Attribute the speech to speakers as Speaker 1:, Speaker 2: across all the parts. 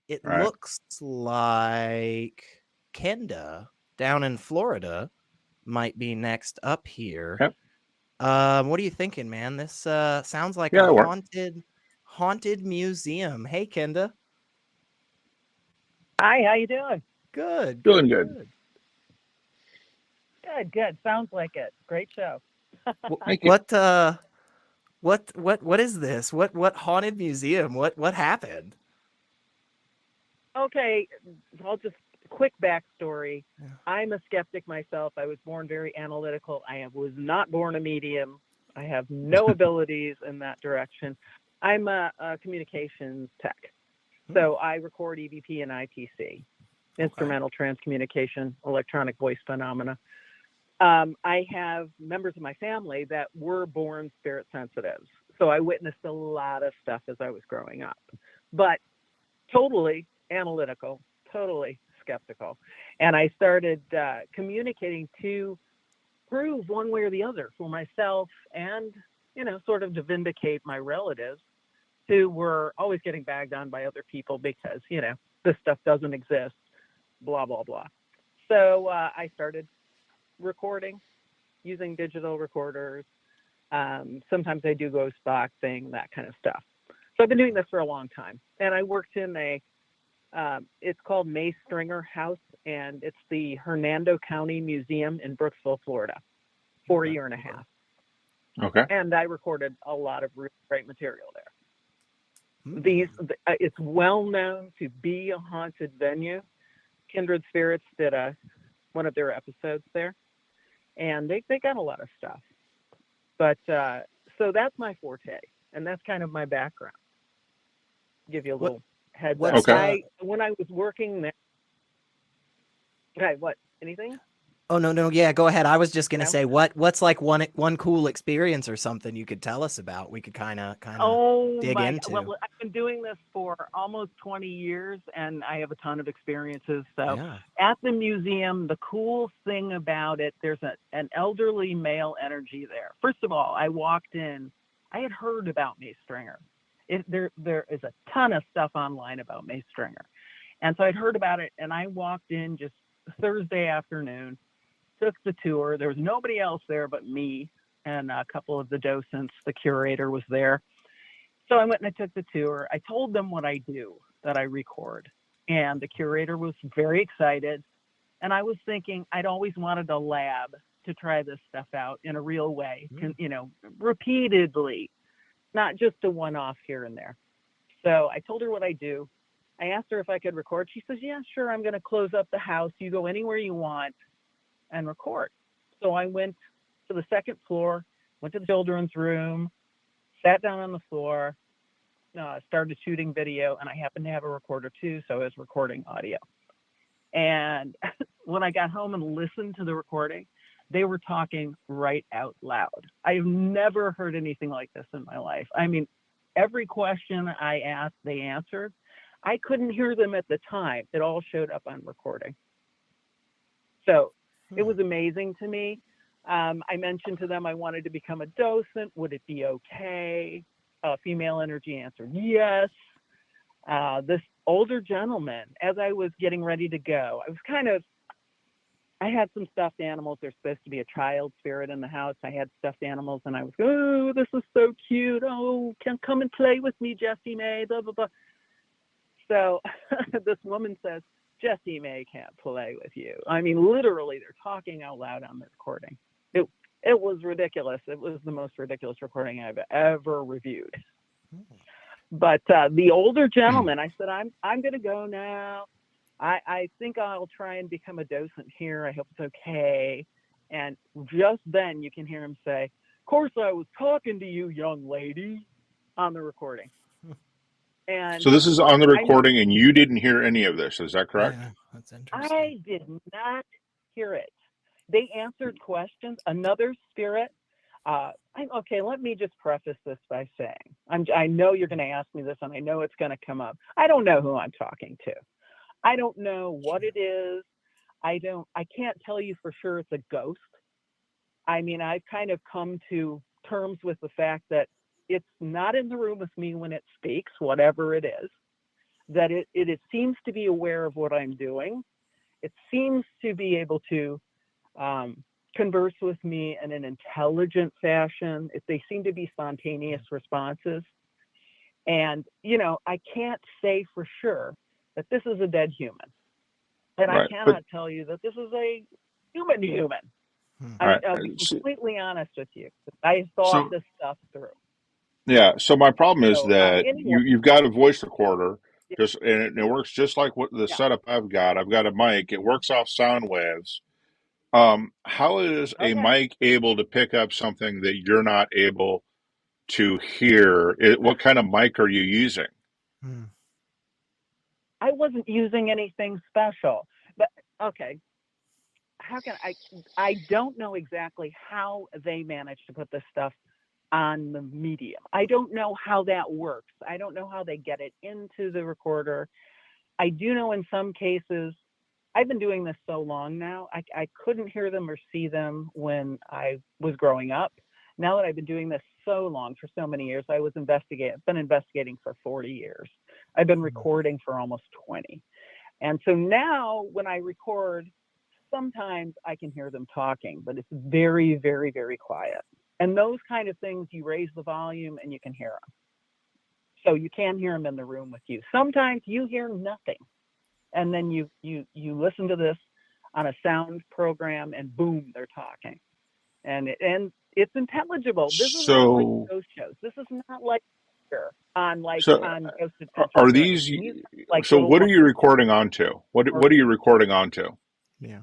Speaker 1: it
Speaker 2: Right.
Speaker 1: looks like Kenda down in Florida might be next up here.
Speaker 2: Yep.
Speaker 1: What are you thinking, man? This sounds like
Speaker 2: Yeah,
Speaker 1: a
Speaker 2: that'll work.
Speaker 1: haunted museum. Hey, Kenda.
Speaker 3: Hi, how you doing?
Speaker 1: Good,
Speaker 2: Doing
Speaker 1: good,
Speaker 2: good.
Speaker 1: good.
Speaker 3: Good. Sounds like it. Great show.
Speaker 1: Wh-
Speaker 2: Thank you.
Speaker 1: What uh what is this? What haunted museum? What happened?
Speaker 3: Okay, I'll just quick backstory.
Speaker 1: Yeah.
Speaker 3: I'm a skeptic myself. I was born very analytical. Was not born a medium. I have no abilities in that direction. I'm a communications tech.
Speaker 1: Hmm,
Speaker 3: So I record EVP and ITC,
Speaker 1: okay.
Speaker 3: instrumental transcommunication, electronic voice phenomena. I have members of my family that were born spirit sensitives. So I witnessed a lot of stuff as I was growing up, but totally analytical, totally skeptical. And I started communicating to prove one way or the other for myself and, sort of to vindicate my relatives who were always getting bagged on by other people because, this stuff doesn't exist, blah, blah, blah. So I started recording using digital recorders. Sometimes I do ghost boxing, that kind of stuff. So I've been doing this for a long time. And I worked in it's called May Stringer House, and it's the Hernando County Museum in Brooksville, Florida, for a
Speaker 1: Okay.
Speaker 3: year and a half.
Speaker 2: Okay.
Speaker 3: And I recorded a lot of really great material there.
Speaker 1: Hmm.
Speaker 3: It's well known to be a haunted venue. Kindred Spirits did one of their episodes there, and they got a lot of stuff. But so that's my forte, and that's kind of my background. Give you a
Speaker 1: What
Speaker 3: little heads up.
Speaker 1: what's
Speaker 2: Okay.
Speaker 3: When I was working there, okay, what? Anything?
Speaker 1: Oh, no, yeah, go ahead. I was just gonna
Speaker 3: No?
Speaker 1: say what's like one cool experience or something you could tell us about. We could kinda
Speaker 3: Oh
Speaker 1: dig
Speaker 3: my! Well,
Speaker 1: into.
Speaker 3: I've been doing this for almost 20 years, and I have a ton of experiences. So,
Speaker 1: Yeah.
Speaker 3: at the museum, the cool thing about it, there's an elderly male energy there. First of all, I walked in. I had heard about May Stringer. There is a ton of stuff online about May Stringer, and so I'd heard about it, and I walked in just Thursday afternoon, took the tour. There was nobody else there but me and a couple of the docents. The curator was there. So I went and I took the tour. I told them what I do, that I record. And the curator was very excited. And I was thinking I'd always wanted a lab to try this stuff out in a real way,
Speaker 1: Mm.
Speaker 3: repeatedly, not just a one off here and there. So I told her what I do. I asked her if I could record. She says, yeah, sure. I'm going to close up the house. You go anywhere you want and record. So I went to the second floor, went to the children's room, sat down on the floor, started shooting video, and I happened to have a recorder too, so I was recording audio. And when I got home and listened to the recording, they were talking right out loud. I've never heard anything like this in my life. I mean, every question I asked, they answered. I couldn't hear them at the time. It all showed up on recording. So it
Speaker 1: Hmm.
Speaker 3: was amazing to me. I mentioned to them I wanted to become a docent. Would it be okay? Female energy answered yes. This older gentleman, as I was getting ready to go, I had some stuffed animals. There's supposed to be a child spirit in the house. I had stuffed animals, and I was, oh, this is so cute. Oh, come and play with me, Jessie May, blah, blah, blah. So this woman says, Jessie May can't play with you. I mean, literally, they're talking out loud on the recording. It, it was ridiculous. It was the most ridiculous recording I've ever reviewed.
Speaker 1: Hmm.
Speaker 3: But the older gentleman, I said, I'm going to go now. I think I'll try and become a docent here. I hope it's okay. And just then you can hear him say, of course, I was talking to you, young lady, on the recording.
Speaker 2: So
Speaker 3: And
Speaker 2: this is on the
Speaker 3: I mean,
Speaker 2: recording, and you didn't hear any of this. Is that correct?
Speaker 1: Yeah, that's interesting.
Speaker 3: I did not hear it. They answered questions. Another spirit. Okay, let me just preface this by saying, I know you're going to ask me this, and I know it's going to come up. I don't know who I'm talking to. I don't know what
Speaker 1: Sure.
Speaker 3: it is. I can't tell you for sure it's a ghost. I mean, I've kind of come to terms with the fact that it's not in the room with me when it speaks, whatever it is. that it seems to be aware of what I'm doing. It seems to be able to converse with me in an intelligent fashion. They seem to be spontaneous responses. And, you know, I can't say for sure that this is a dead human. And I cannot tell you that this is a human. I'll be completely honest with you. I thought this stuff through.
Speaker 2: Yeah. So my problem is that
Speaker 3: anyway,
Speaker 2: you've got a voice recorder, and it works just like what the setup I've got. I've got a mic. It works off sound waves. How is a mic able to pick up something that you're not able to hear? What kind of mic are you using?
Speaker 3: I wasn't using anything special, but okay. How can I don't know exactly how they managed to put this stuff on the medium. I don't know how that works. I don't know how they get it into the recorder. I do know in some cases, I've been doing this so long now, I couldn't hear them or see them when I was growing up. Now that I've been doing this so long, for so many years, I've been investigating for 40 years. I've been recording for almost 20. And so now when I record, sometimes I can hear them talking, but it's very, very, very quiet. And those kind of things, you raise the volume and you can hear them. So you can hear them in the room with you. Sometimes you hear nothing. And then you listen to this on a sound program and boom, they're talking. And it's intelligible. This is not like ghost shows. This is not like on Ghost Adventures.
Speaker 2: Are these so what are you recording onto? What are you recording onto?
Speaker 1: Yeah.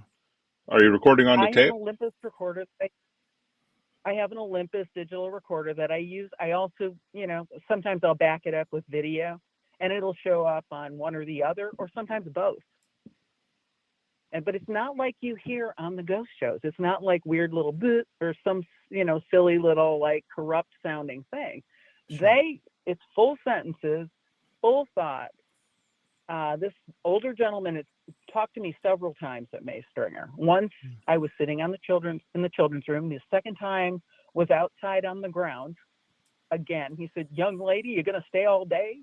Speaker 2: Are you recording onto tape?
Speaker 3: I have an Olympus recorder. I have an Olympus digital recorder that I use. I also, sometimes I'll back it up with video and it'll show up on one or the other, or sometimes both. But it's not like you hear on the ghost shows. It's not like weird little bit or some, silly little like corrupt sounding thing. Sure. It's full sentences, full thought. This older gentleman has talked to me several times at May Stringer. Once I was sitting in the children's room. The second time was outside on the ground. Again, he said, "Young lady, you're going to stay all day?"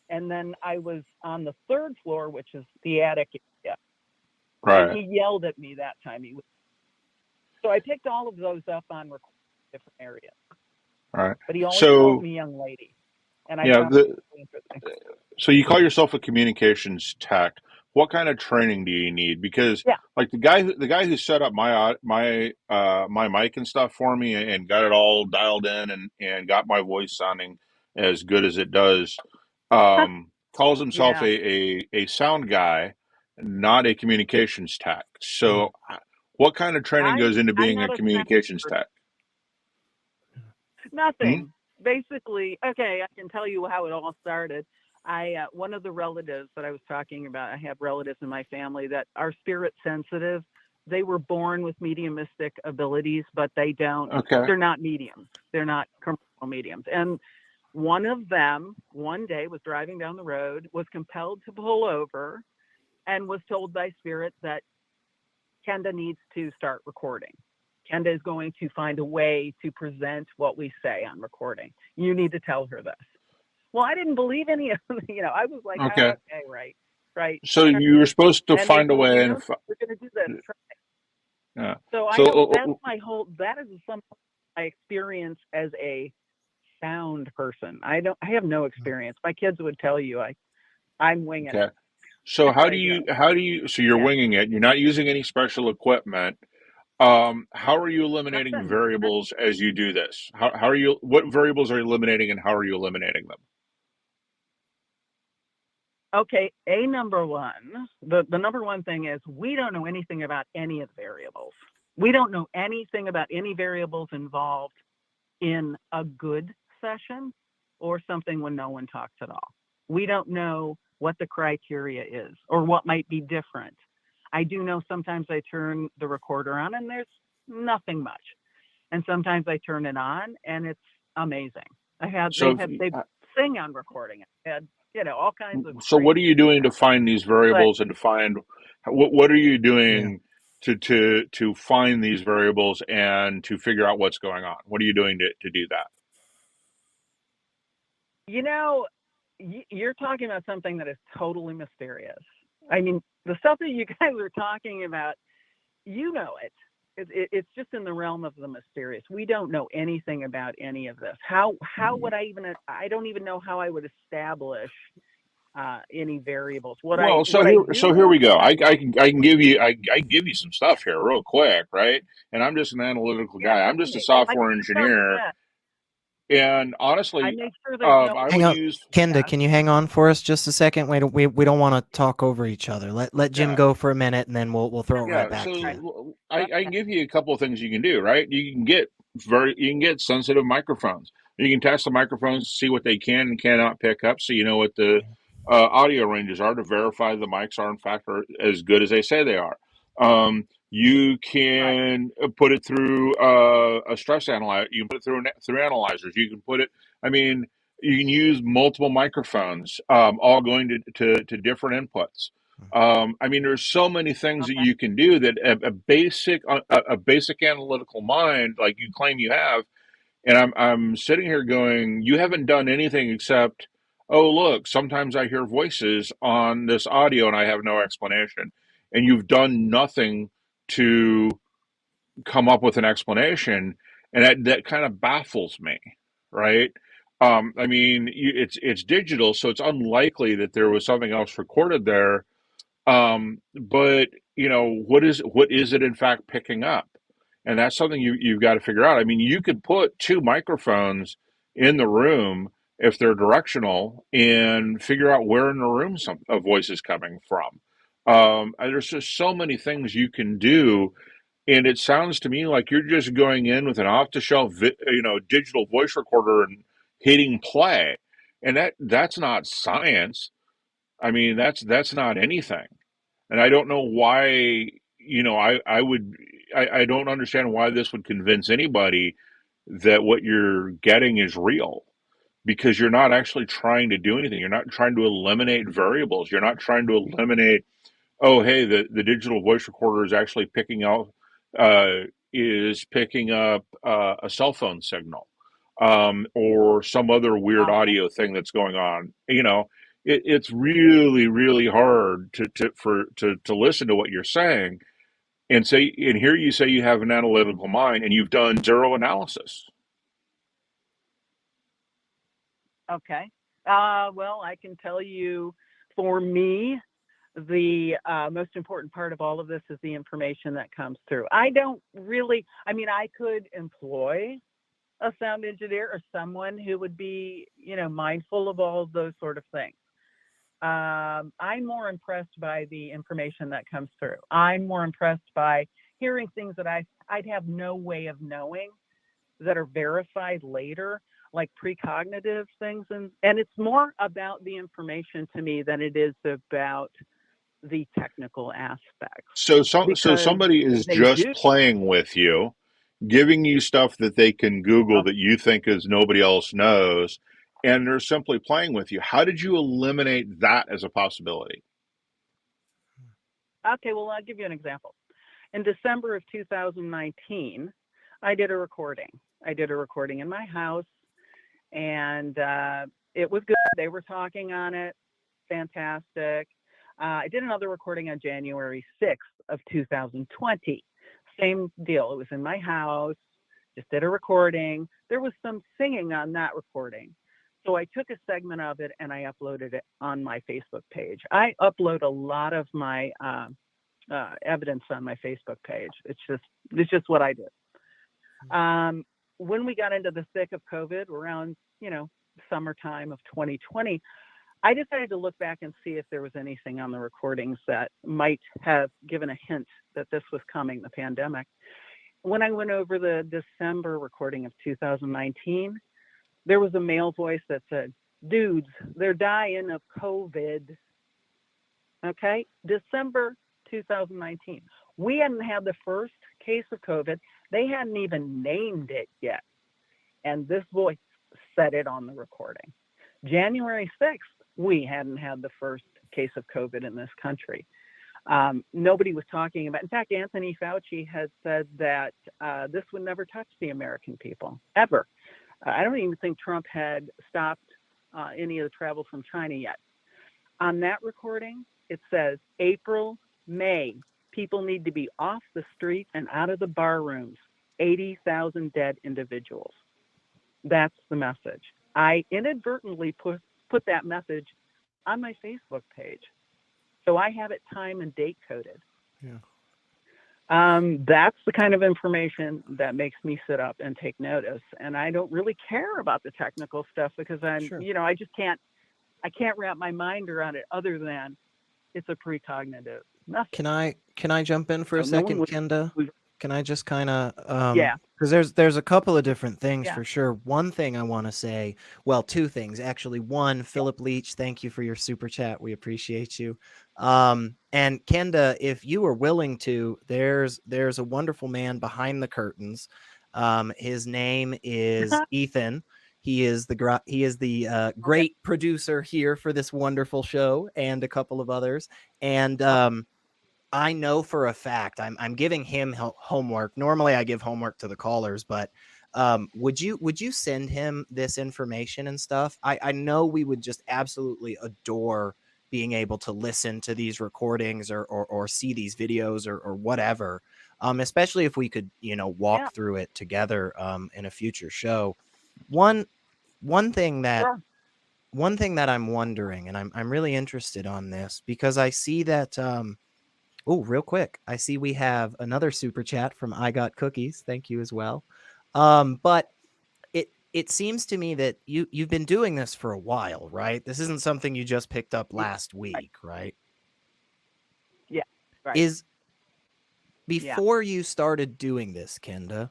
Speaker 3: And then I was on the third floor, which is the attic area.
Speaker 2: Right.
Speaker 3: And he yelled at me that time. So I picked all of those up on different areas.
Speaker 2: Right.
Speaker 3: But he always called me young lady. And I found it interesting.
Speaker 2: So you call yourself a communications tech. What kind of training do you need? Because like the guy who set up my mic and stuff for me and got it all dialed in and got my voice sounding as good as it does, calls himself a sound guy, not a communications tech. So what kind of training goes into being a communications tech?
Speaker 3: Nothing. Basically, okay, I can tell you how it all started. One of the relatives that I was talking about, I have relatives in my family that are spirit sensitive. They were born with mediumistic abilities, but they're not mediums. They're not commercial mediums. And one of them one day was driving down the road, was compelled to pull over, and was told by spirit that Kenda needs to start recording. Kenda is going to find a way to present what we say on recording. You need to tell her this. Well, I didn't believe any of them. I was like, okay, right.
Speaker 2: So you were supposed to find a way, and
Speaker 3: we're going to do this.
Speaker 2: Yeah.
Speaker 3: So I know that is some my experience as a sound person. I have no experience. My kids would tell you I'm winging it.
Speaker 2: So how do you so you're winging it? You're not using any special equipment. How are you eliminating variables as you do this? What variables are you eliminating, and how are you eliminating them?
Speaker 3: Okay, number one, the number one thing is we don't know anything about any of the variables. We don't know anything about any variables involved in a good session or something when no one talks at all. We don't know what the criteria is or what might be different. I do know sometimes I turn the recorder on and there's nothing much. And sometimes I turn it on and it's amazing. They sing on recording. I had, all kinds of.
Speaker 2: So what are you doing to find these variables and to find what are you doing to find these variables and to figure out what's going on? What are you doing to do that?
Speaker 3: you're talking about something that is totally mysterious. I mean, the stuff that you guys are talking about, you know it. It's just in the realm of the mysterious. We don't know anything about any of this. How would I don't even know how I would establish any variables.
Speaker 2: So here we go. I can give you some stuff here real quick, right? And I'm just an analytical guy. I'm just a software engineer. And honestly,
Speaker 3: I make sure
Speaker 2: I
Speaker 1: hang
Speaker 2: would
Speaker 1: on,
Speaker 2: use
Speaker 1: Kenda. Can you hang on for us just a second? We don't want to talk over each other. Let Jim go for a minute, and then we'll throw it right back to you.
Speaker 2: I can give you a couple of things you can do, right? You can get sensitive microphones. You can test the microphones to see what they can and cannot pick up, so you know what the audio ranges are to verify the mics are in fact as good as they say they are. You can put it through a stress analyzer. You can put it through analyzers. You can put it. I mean, you can use multiple microphones, all going to different inputs. I mean, there's so many things that you can do that a basic analytical mind, like you claim you have, and I'm sitting here going, you haven't done anything except, oh look, sometimes I hear voices on this audio and I have no explanation, and you've done nothing to come up with an explanation, and that kind of baffles me, right? I mean, it's digital, so it's unlikely that there was something else recorded there. But you know, what is it in fact picking up? And that's something you've got to figure out. I mean, you could put two microphones in the room if they're directional and figure out where in the room a voice is coming from. There's just so many things you can do. And it sounds to me like you're just going in with an off-the-shelf, digital voice recorder and hitting play. And that's not science. I mean, that's not anything. And I don't know why, I don't understand why this would convince anybody that what you're getting is real, because you're not actually trying to do anything. You're not trying to eliminate variables. You're not trying to eliminate, oh, hey, the digital voice recorder is actually picking up a cell phone signal, or some other weird audio thing that's going on. It's really, really hard to listen to what you're saying and hear you say you have an analytical mind and you've done zero analysis.
Speaker 3: Okay. Well, I can tell you, for me, the most important part of all of this is the information that comes through. I could employ a sound engineer or someone who would be, mindful of all of those sort of things. I'm more impressed by the information that comes through. I'm more impressed by hearing things that I'd have no way of knowing that are verified later, like precognitive things. And it's more about the information to me than it is about the technical aspects.
Speaker 2: So somebody is just playing with you, giving you stuff that they can Google that you think is nobody else knows, and they're simply playing with you. How did you eliminate that as a possibility?
Speaker 3: Okay, well, I'll give you an example. In December of 2019, I did a recording. I did a recording in my house, and it was good. They were talking on it. Fantastic. I did another recording on January 6th of 2020. Same deal. It was in my house. Just did a recording. There was some singing on that recording. So I took a segment of it and I uploaded it on my Facebook page. I upload a lot of my evidence on my Facebook page. It's just what I do. When we got into the thick of COVID around, summertime of 2020, I decided to look back and see if there was anything on the recordings that might have given a hint that this was coming, the pandemic. When I went over the December recording of 2019, there was a male voice that said, "Dudes, they're dying of COVID." Okay, December 2019. We hadn't had the first case of COVID. They hadn't even named it yet. And this voice said it on the recording. January 6th, we hadn't had the first case of COVID in this country. Nobody was talking about, in fact, Anthony Fauci has said that this would never touch the American people, ever. I don't even think Trump had stopped any of the travel from China yet. On that recording, it says April, May, people need to be off the street and out of the bar rooms. 80,000 dead individuals. That's the message. I inadvertently put that message on my Facebook page. So I have it time and date coded.
Speaker 1: Yeah.
Speaker 3: That's the kind of information that makes me sit up and take notice. And I don't really care about the technical stuff because I just can't wrap my mind around it other than it's a precognitive message.
Speaker 1: Can I jump in for a second, Kenda? Can I just kind of,
Speaker 3: yeah,
Speaker 1: because there's a couple of different things for sure. One thing I want to say, well, two things actually. One, Philip Leitch, thank you for your super chat. We appreciate you. And Kenda, if you are willing to, there's a wonderful man behind the curtains. His name is Ethan. He is the great producer here for this wonderful show and a couple of others. And I know for a fact I'm giving him homework. Normally I give homework to the callers, but would you send him this information and stuff? I know we would just absolutely adore being able to listen to these recordings or see these videos or whatever. Especially if we could, walk through it together in a future show. One thing that I'm wondering, and I'm really interested on this because I see that oh, real quick, I see we have another super chat from I Got Cookies. Thank you as well. But it seems to me that you've been doing this for a while, right? This isn't something you just picked up last week, right?
Speaker 3: Yeah. Right.
Speaker 1: Before you started doing this, Kenda,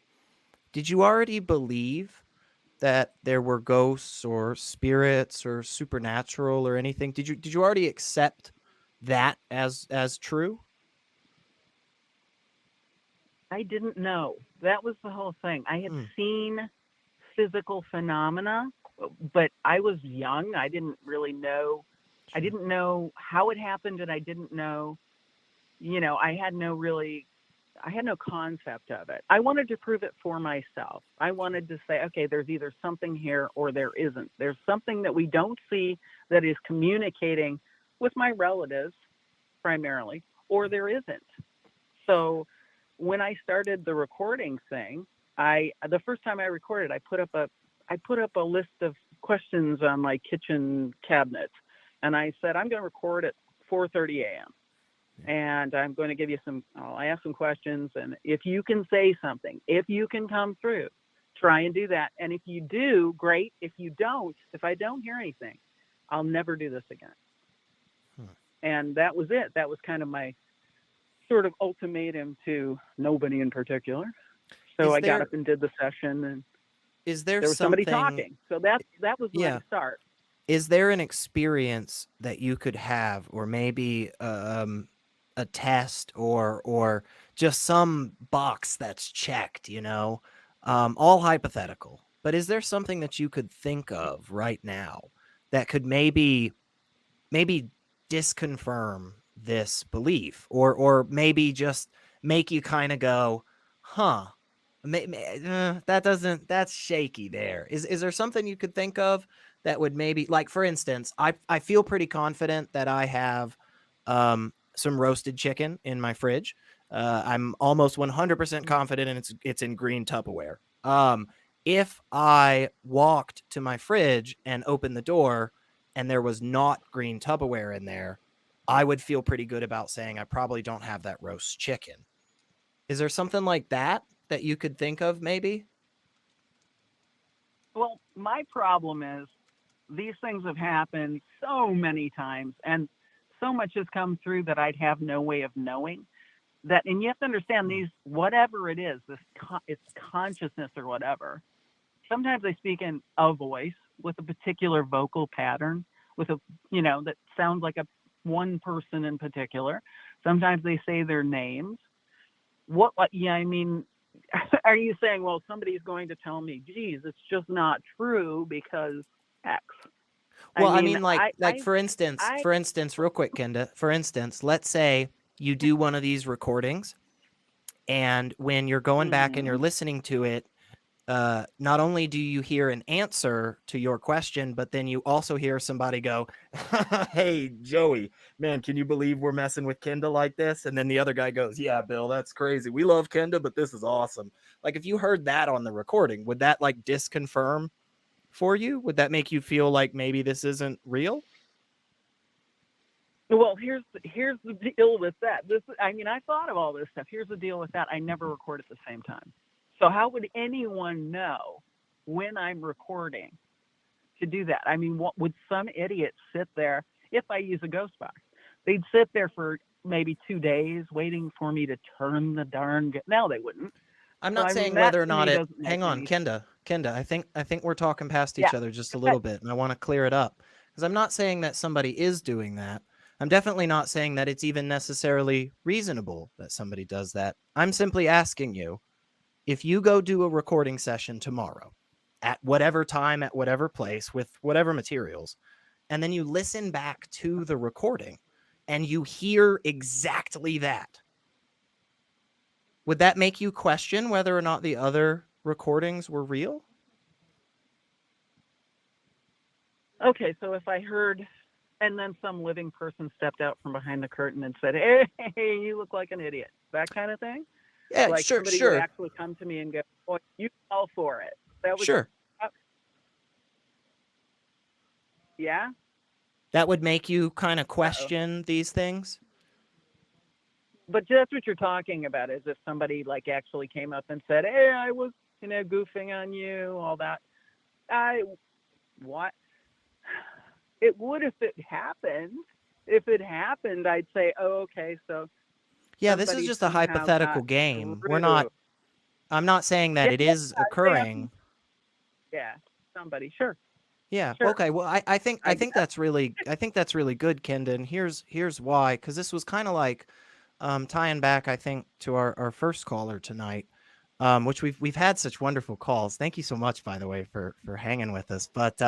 Speaker 1: did you already believe that there were ghosts or spirits or supernatural or anything? Did you already accept that as true?
Speaker 3: I didn't know. That was the whole thing. I had seen physical phenomena, but I was young. I didn't really know. I didn't know how it happened, and I didn't know, I had no concept of it. I wanted to prove it for myself. I wanted to say, okay, there's either something here or there isn't. There's something that we don't see that is communicating with my relatives primarily, or there isn't. So when I started the recording thing, the first time I recorded, I put up a list of questions on my kitchen cabinet, and I said I'm going to record at 4:30 a.m. and I'm going to give you I'll ask some questions, and if you can say something, if you can come through, try and do that. And if you do, great. If you don't, if I don't hear anything, I'll never do this again. And that was it. That was kind of my sort of ultimatum to nobody in particular. So I got up and did the session, and there was somebody talking. So that was my start.
Speaker 1: Is there an experience that you could have, or maybe a test or just some box that's checked, all hypothetical, but is there something that you could think of right now that could maybe disconfirm this belief, or maybe just make you kind of go, that's shaky there. Is there something you could think of that would maybe, like, for instance, I feel pretty confident that I have some roasted chicken in my fridge. I'm almost 100% confident it's in green Tupperware. If I walked to my fridge and opened the door and there was not green Tupperware in there, I would feel pretty good about saying I probably don't have that roast chicken. Is there something like that you could think of maybe?
Speaker 3: Well, my problem is these things have happened so many times, and so much has come through that I'd have no way of knowing that. And you have to understand these, whatever it is, it's consciousness or whatever. Sometimes they speak in a voice with a particular vocal pattern, with that sounds like one person in particular. Sometimes they say their names. Are you saying, well, somebody's going to tell me, geez, it's just not true because X?
Speaker 1: Well, for instance, real quick, Kenda, for instance, let's say you do one of these recordings, and when you're going back and you're listening to it, not only do you hear an answer to your question, but then you also hear somebody go, "Hey, Joey, man, can you believe we're messing with Kenda like this?" And then the other guy goes, "Yeah, Bill, that's crazy. We love Kenda, but this is awesome." Like, if you heard that on the recording, would that like disconfirm for you? Would that make you feel like maybe this isn't real?
Speaker 3: Well, here's the deal with that. I thought of all this stuff. Here's the deal with that. I never record at the same time. So how would anyone know when I'm recording to do that? I mean, what would some idiot sit there, if I use a ghost box, they'd sit there for maybe 2 days waiting for me to turn the darn. No, they wouldn't.
Speaker 1: I'm not saying whether or not it. Hang on, Kenda. I think we're talking past each other just a little bit, and I want to clear it up, because I'm not saying that somebody is doing that. I'm definitely not saying that it's even necessarily reasonable that somebody does that. I'm simply asking you, if you go do a recording session tomorrow at whatever time, at whatever place, with whatever materials, and then you listen back to the recording and you hear exactly that, would that make you question whether or not the other recordings were real?
Speaker 3: Okay, so if I heard, and then some living person stepped out from behind the curtain and said, "Hey, you look like an idiot," that kind of thing?
Speaker 1: Yeah,
Speaker 3: like
Speaker 1: sure,
Speaker 3: somebody
Speaker 1: sure.
Speaker 3: would actually come to me and go, "Oh, you fell for it." That was
Speaker 1: sure.
Speaker 3: Yeah.
Speaker 1: That would make you kind of question these things?
Speaker 3: But that's what you're talking about, is if somebody like actually came up and said, "Hey, I was, goofing on you," all that. What? It would if it happened. If it happened, I'd say, "Oh, okay, so."
Speaker 1: Yeah, this is just a hypothetical game. I'm not saying that it is occurring.
Speaker 3: Yeah, somebody, sure.
Speaker 1: Yeah. Sure. Okay. Well, I think that's really good, Kenda. And here's why, because this was kind of like tying back, I think, to our first caller tonight, which we've had such wonderful calls. Thank you so much, by the way, for hanging with us. But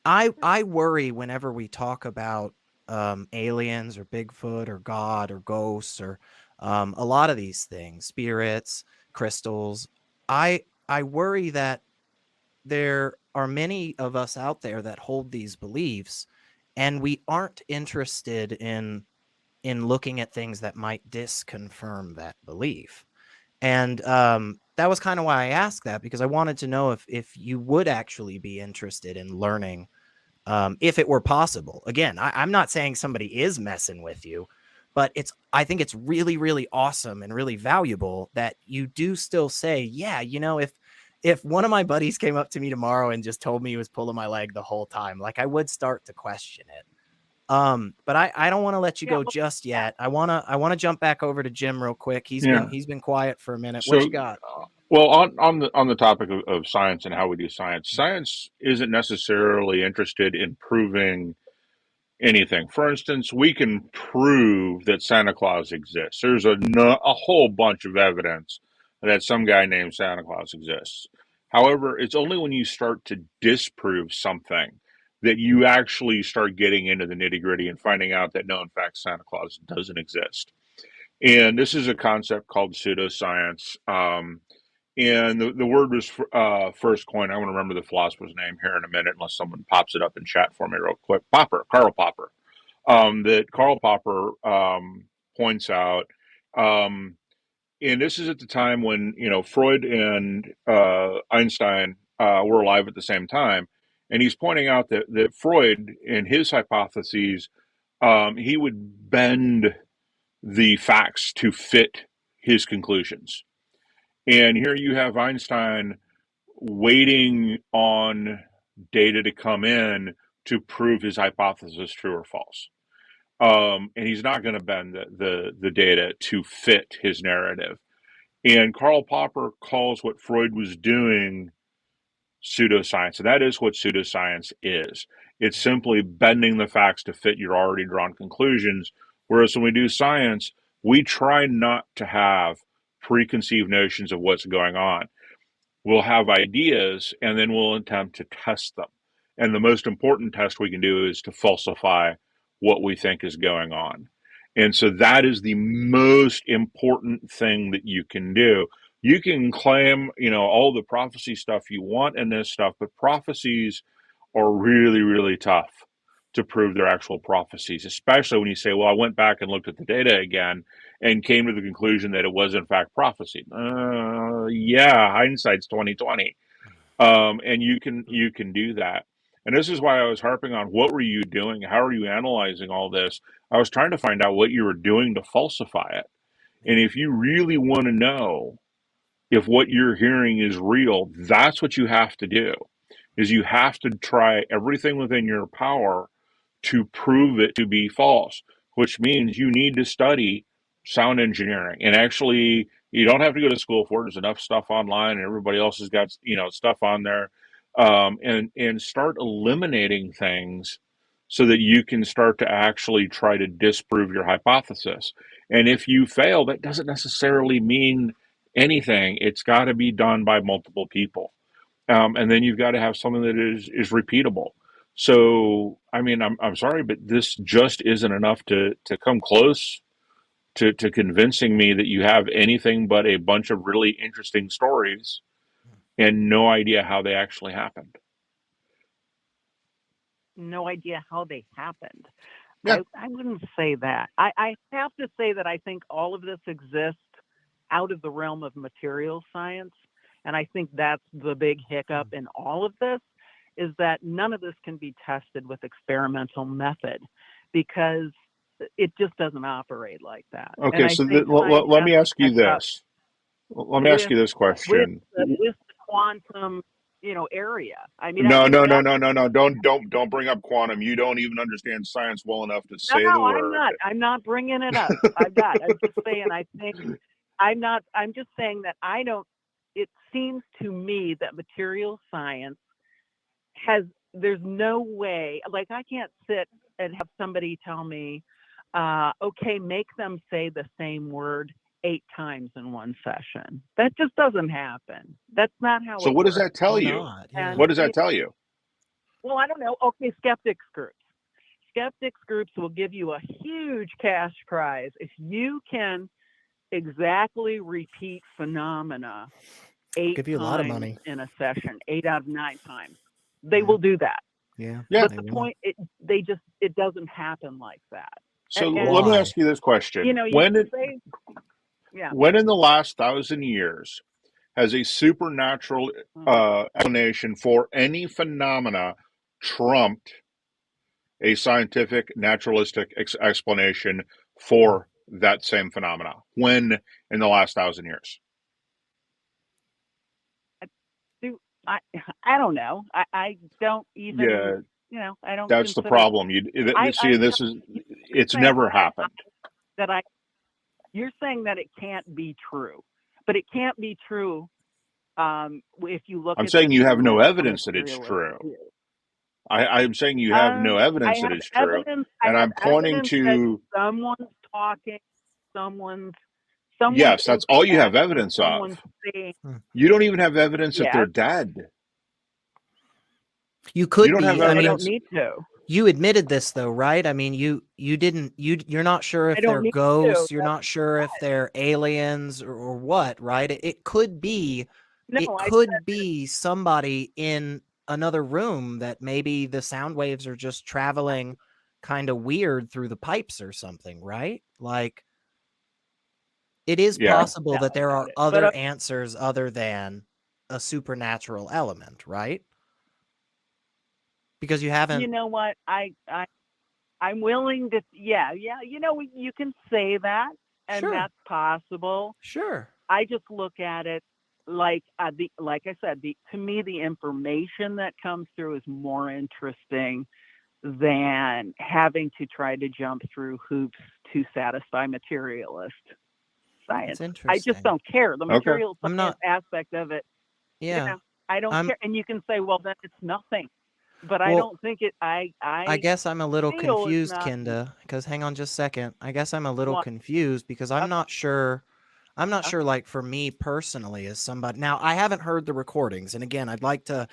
Speaker 1: I worry whenever we talk about aliens or Bigfoot or God or ghosts or a lot of these things, spirits, crystals. I worry that there are many of us out there that hold these beliefs, and we aren't interested in looking at things that might disconfirm that belief. And that was kind of why I asked that, because I wanted to know if you would actually be interested in learning, if it were possible. Again, I'm not saying somebody is messing with you, but I think it's really, really awesome and really valuable that you do still say, yeah, if one of my buddies came up to me tomorrow and just told me he was pulling my leg the whole time, like, I would start to question it. But I don't want to let you go just yet. I want to jump back over to Jim real quick. He's been quiet for a minute. What you got?
Speaker 2: Well, on the topic of science and how we do science, science isn't necessarily interested in proving anything. For instance, we can prove that Santa Claus exists. There's a whole bunch of evidence that some guy named Santa Claus exists. However, it's only when you start to disprove something that you actually start getting into the nitty-gritty and finding out that no, in fact, Santa Claus doesn't exist. And this is a concept called pseudoscience. And the word was first coined. I want to remember the philosopher's name here in a minute, unless someone pops it up in chat for me real quick. Karl Popper. That Karl Popper points out. And this is at the time when, Freud and Einstein were alive at the same time. And he's pointing out that Freud, in his hypotheses, he would bend the facts to fit his conclusions. And here you have Einstein waiting on data to come in to prove his hypothesis true or false. And he's not going to bend the data to fit his narrative. And Karl Popper calls what Freud was doing pseudoscience. And that is what pseudoscience is. It's simply bending the facts to fit your already drawn conclusions. Whereas when we do science, we try not to have preconceived notions of what's going on. We'll have ideas and then we'll attempt to test them. And the most important test we can do is to falsify what we think is going on. And so that is the most important thing that you can do. You can claim, all the prophecy stuff you want in this stuff, but prophecies are really, really tough to prove they're actual prophecies, especially when you say, well, I went back and looked at the data again and came to the conclusion that it was in fact prophecy. Yeah, hindsight's 2020. And you can do that. And this is why I was harping on what were you doing? How are you analyzing all this? I was trying to find out what you were doing to falsify it. And if you really want to know if what you're hearing is real, that's what you have to do, is you have to try everything within your power to prove it to be false, which means you need to study sound engineering. And actually, you don't have to go to school for it. There's enough stuff online, and everybody else has got stuff on there, and start eliminating things so that you can start to actually try to disprove your hypothesis. And if you fail, that doesn't necessarily mean anything. It's got to be done by multiple people, and then you've got to have something that is repeatable. So, I mean, I'm sorry, but this just isn't enough to come close to convincing me that you have anything but a bunch of really interesting stories and no idea how they actually happened.
Speaker 3: No idea how they happened.
Speaker 2: Yeah.
Speaker 3: I wouldn't say that. I have to say that I think all of this exists out of the realm of material science. And I think that's the big hiccup in all of this, is that none of this can be tested with experimental method because it just doesn't operate like that.
Speaker 2: Okay, so let me ask you this. Let me ask you this question.
Speaker 3: With the quantum, area. I mean,
Speaker 2: No. Don't bring up quantum. You don't even understand science well enough to say the word.
Speaker 3: I'm not bringing it up. I'm just saying, I'm just saying that it seems to me that material science there's no way, like I can't sit and have somebody tell me, okay, make them say the same word 8 times in one session. That just doesn't happen. That's not how
Speaker 2: So
Speaker 3: it
Speaker 2: what
Speaker 3: works.
Speaker 2: does that tell you?
Speaker 1: Yeah.
Speaker 2: What does that tell you?
Speaker 3: Well, I don't know. Okay, skeptics groups will give you a huge cash prize if you can exactly repeat phenomena 8
Speaker 1: give you a lot of money
Speaker 3: in a session, 8 out of 9 times. They will do that.
Speaker 1: Yeah.
Speaker 3: But the point, it doesn't happen like that.
Speaker 2: So let me ask you this question. When in the last 1,000 years has a supernatural explanation for any phenomena trumped a scientific naturalistic explanation for that same phenomena? When in the last 1,000 years?
Speaker 3: I don't know. I don't even.
Speaker 2: Yeah,
Speaker 3: I don't.
Speaker 2: That's the problem. It's never happened.
Speaker 3: You're saying that it can't be true, but it can't be true if you look.
Speaker 2: I'm saying you have no evidence that it's true. I'm saying you have no evidence that it's true, and I'm pointing to
Speaker 3: someone's talking, someone's.
Speaker 2: Yes, that's all you have evidence of. You don't even have evidence that they're dead.
Speaker 1: You could
Speaker 2: be.
Speaker 3: I don't need to.
Speaker 1: You admitted this though, right? I mean, you're not sure if they're ghosts. You're not sure if they're aliens or what, right? It could be. Be somebody in another room that maybe the sound waves are just traveling kind of weird through the pipes or something, right? Like. It is possible that there are other answers other than a supernatural element, right? Because you haven't.
Speaker 3: You know what? I'm willing to. Yeah. You can say that, and that's possible.
Speaker 1: Sure.
Speaker 3: I just look at it like I said, to me the information that comes through is more interesting than having to try to jump through hoops to satisfy materialist science. I just don't care. The material aspect of it.
Speaker 1: Yeah.
Speaker 3: I don't care. And you can say, well, then it's nothing. But I don't think it. I
Speaker 1: guess I'm a little confused, Kenda. Because hang on just a second. I guess I'm a little confused because I'm not sure. I'm not sure, like, for me personally, as somebody, now I haven't heard the recordings, and again, I'd like to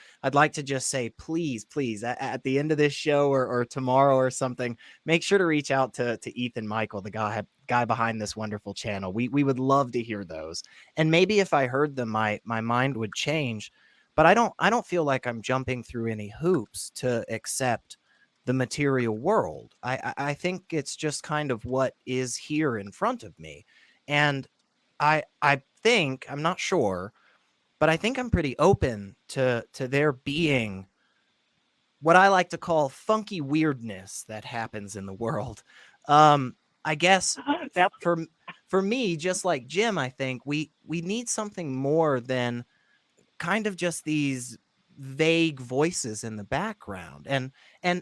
Speaker 1: just say, please, at the end of this show or tomorrow or something, make sure to reach out to Ethan Micheal, the guy behind this wonderful channel. We would love to hear those, and maybe if I heard them, my mind would change. But I don't feel like I'm jumping through any hoops to accept the material world. I think it's just kind of what is here in front of me, and I think, I'm not sure, but I think I'm pretty open to there being what I like to call funky weirdness that happens in the world. I guess for me, just like Jim, I think we need something more than kind of just these vague voices in the background. And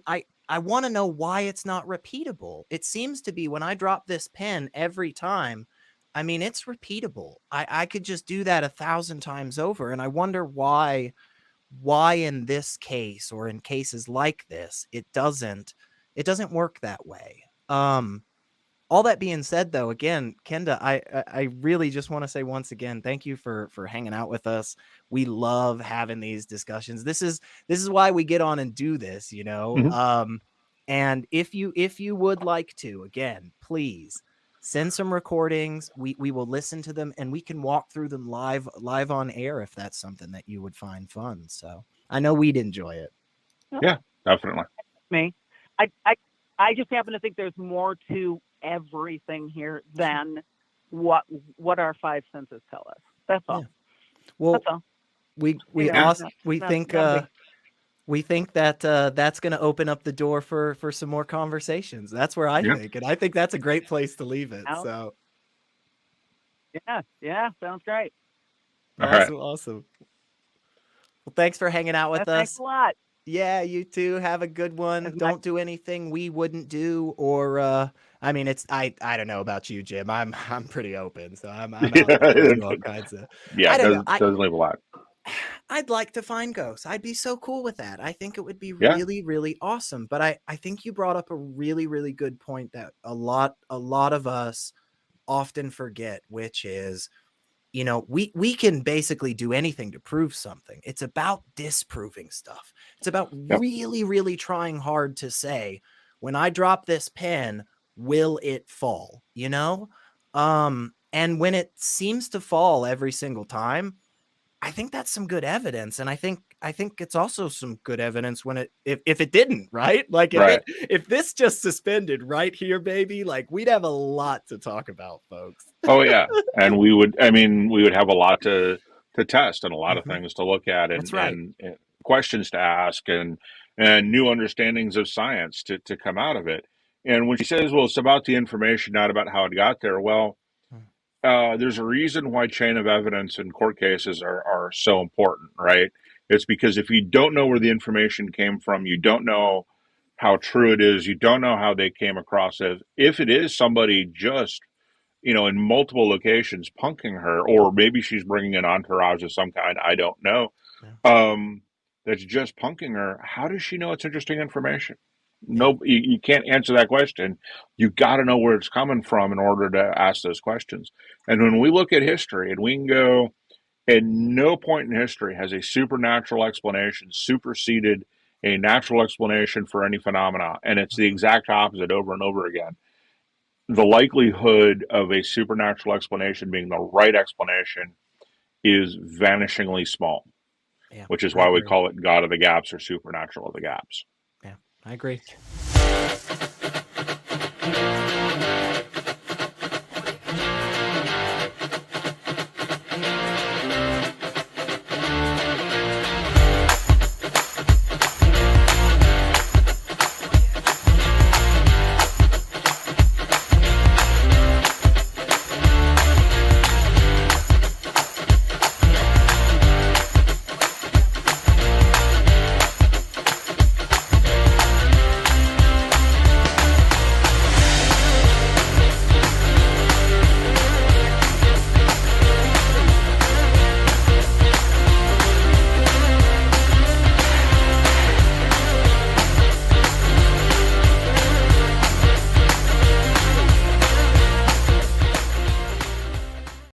Speaker 1: I want to know why it's not repeatable. It seems to be when I drop this pen every time, I mean, it's repeatable. I could just do that 1,000 times over. And I wonder why in this case, or in cases like this, it doesn't work that way. All that being said, though, again, Kenda, I really just want to say once again, thank you for hanging out with us. We love having these discussions. This is why we get on and do this, you know.
Speaker 2: Mm-hmm.
Speaker 1: And if you would like to, again, please send some recordings. We will listen to them, and we can walk through them live on air if that's something that you would find fun. So I know we'd enjoy it.
Speaker 2: Yeah, definitely.
Speaker 3: Me, I just happen to think there's more to everything here than what our five senses tell us. That's all.
Speaker 1: Yeah. Well,
Speaker 3: that's all.
Speaker 1: We think that that's going to open up the door for some more conversations. That's where I think, and I think that's a great place to leave it. So
Speaker 3: yeah, sounds great.
Speaker 1: Awesome. Well, thanks for hanging out with us.
Speaker 3: Thanks a lot.
Speaker 1: Yeah, you too. Have a good one. Don't do anything we wouldn't do, or I mean, it's I don't know about you, Jim. I'm pretty open, so I'm out to all kinds of.
Speaker 2: Yeah, it does leave a lot.
Speaker 1: I'd like to find ghosts. I'd be so cool with that. I think it would be really, really awesome. But I think you brought up a really, really good point that a lot of us often forget, which is, you know, we can basically do anything to prove something. It's about disproving stuff. It's about really, really trying hard to say, when I drop this pen, will it fall? You know? And when it seems to fall every single time, I think that's some good evidence. And I think it's also some good evidence when if it didn't, right? Like if this just suspended right here, baby, like we'd have a lot to talk about, folks.
Speaker 2: Oh yeah. And we would have a lot to test and a lot of things to look at and questions to ask and new understandings of science to come out of it. And when she says, well, it's about the information, not about how it got there. Well, there's a reason why chain of evidence in court cases are so important, right? It's because if you don't know where the information came from, you don't know how true it is, you don't know how they came across it. If it is somebody just, you know, in multiple locations punking her, or maybe she's bringing an entourage of some kind, I don't know, that's just punking her, how does she know it's interesting information? No, you can't answer that question. You got to know where it's coming from in order to ask those questions. And when we look at history, and we can go, at no point in history has a supernatural explanation superseded a natural explanation for any phenomena. And it's the exact opposite over and over again. The likelihood of a supernatural explanation being the right explanation is vanishingly small, which is why we call it God of the gaps or supernatural of the gaps.
Speaker 1: Yeah, I agree.